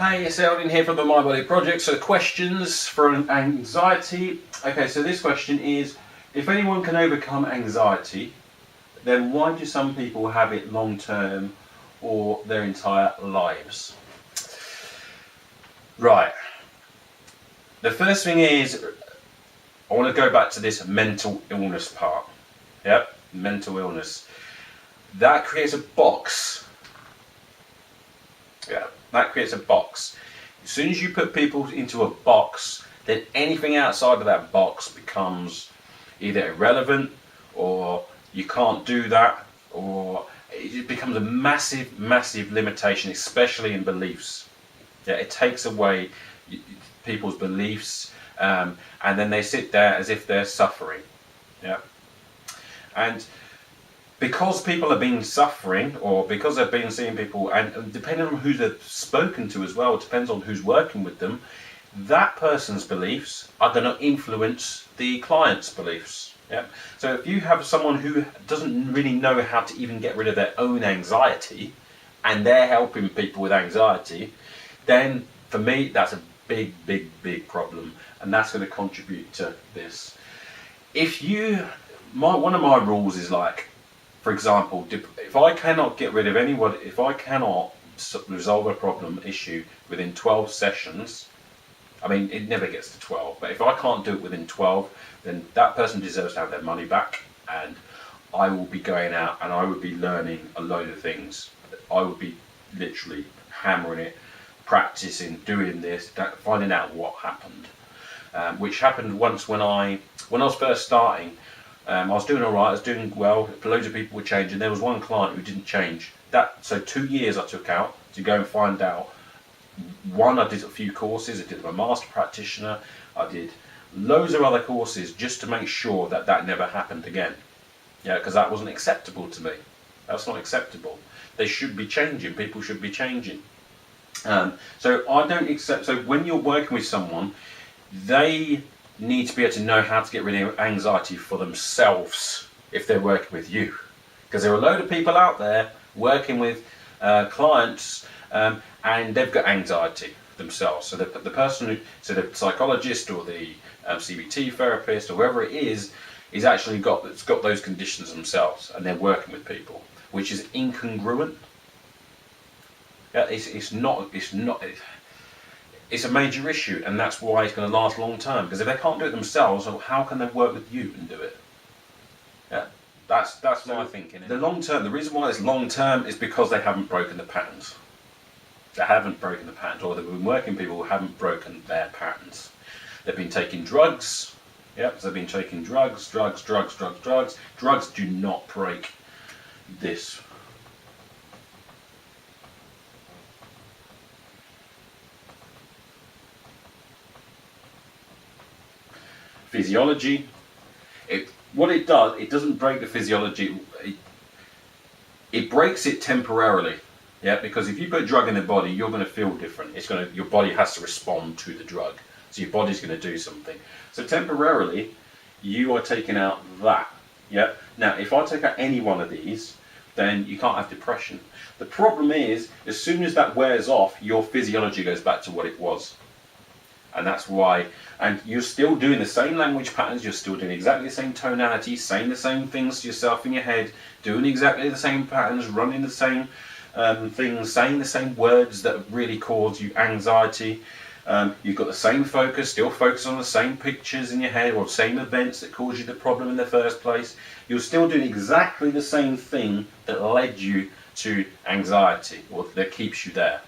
Hey, it's Eldin here from the My Body Project. So questions for anxiety. Okay, so this question is, if anyone can overcome anxiety, then why do some people have it long term or their entire lives? Right. The first thing is, I want to go back to this mental illness part. Yep, mental illness. That creates a box. Yeah, that creates a box. As soon as you put people into a box, then anything outside of that box becomes either irrelevant, or you can't do that, or it becomes a massive, massive limitation, especially in beliefs. Yeah, it takes away people's beliefs, and then they sit there as if they're suffering. Yeah, and because people have been suffering, or because they've been seeing people, and depending on who they've spoken to as well, it depends on who's working with them, that person's beliefs are going to influence the client's beliefs. Yeah. So if you have someone who doesn't really know how to even get rid of their own anxiety, and they're helping people with anxiety, then for me that's a big, big, big problem, and that's going to contribute to this. One of my rules is like, for example, if I cannot get rid of anyone, if I cannot resolve a problem issue within 12 sessions, I mean, it never gets to 12, but if I can't do it within 12, then that person deserves to have their money back, and I will be going out and I would be learning a load of things. I would be literally hammering it, practicing, doing this, finding out what happened, which happened once when I was first starting. I was doing all right, I was doing well, loads of people were changing. There was one client who didn't change. So 2 years I took out to go and find out. One, I did a few courses, I did my master practitioner, I did loads of other courses just to make sure that that never happened again. Yeah, because that wasn't acceptable to me. That's not acceptable. They should be changing, people should be changing. So I don't accept, so when you're working with someone, they need to be able to know how to get rid of anxiety for themselves if they're working with you, because there are a load of people out there working with clients, and they've got anxiety themselves. So so the psychologist or the CBT therapist or whoever it is actually got those conditions themselves, and they're working with people, which is incongruent. Yeah, it's a major issue, and that's why it's going to last long term. Because if they can't do it themselves, how can they work with you and do it? Yeah, that's my thinking. The long term, the reason why it's long term is because they haven't broken the patterns. They haven't broken the patterns, or they've been working people who haven't broken their patterns. They've been taking drugs. Yep, so they've been taking drugs. Drugs do not break this. Physiology. What it does, it doesn't break the physiology. It breaks it temporarily. Yeah, because if you put a drug in the body, you're going to feel different. Your body has to respond to the drug, so your body's going to do something. So temporarily, you are taking out that. Yeah. Now, if I take out any one of these, then you can't have depression. The problem is, as soon as that wears off, your physiology goes back to what it was. And that's why, and you're still doing the same language patterns, you're still doing exactly the same tonality, saying the same things to yourself in your head, doing exactly the same patterns, running the same things, saying the same words that really cause you anxiety. You've got the same focus, still focus on the same pictures in your head, or same events that caused you the problem in the first place. You're still doing exactly the same thing that led you to anxiety, or that keeps you there.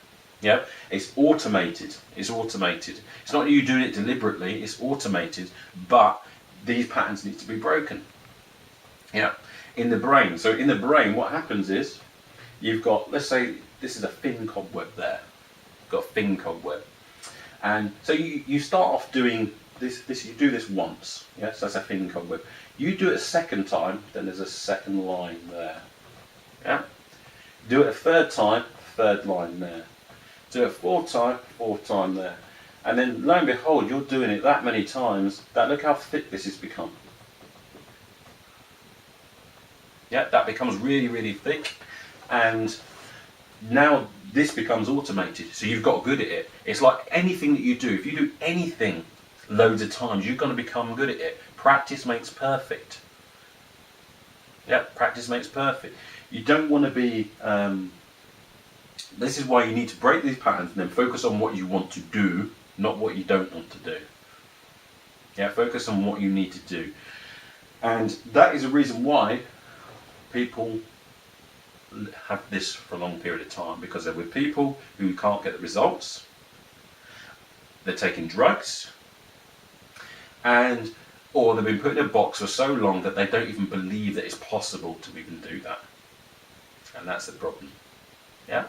Yeah, it's automated. It's automated. It's not you doing it deliberately. It's automated, but these patterns need to be broken. Yeah, in the brain. So in the brain, what happens is you've got, let's say, this is a thin cobweb there. You've got a thin cobweb, and so you start off doing this. You do this once. Yes, that's a thin cobweb. You do it a second time, then there's a second line there. Yeah. Do it a third time, third line there. Do it a fourth time there. And then lo and behold, you're doing it that many times that look how thick this has become. Yeah, that becomes really, really thick, and Now this becomes automated, so you've got good at it. It's like anything that you do. If you do anything loads of times, you're going to become good at it. Practice makes perfect. Yeah, practice makes perfect. You don't want to be. This is why you need to break these patterns and then focus on what you want to do, not what you don't want to do. Yeah, focus on what you need to do. And that is a reason why people have this for a long period of time, because they're with people who can't get the results, they're taking drugs, and or they've been put in a box for so long that they don't even believe that it's possible to even do that. And that's the problem. Yeah?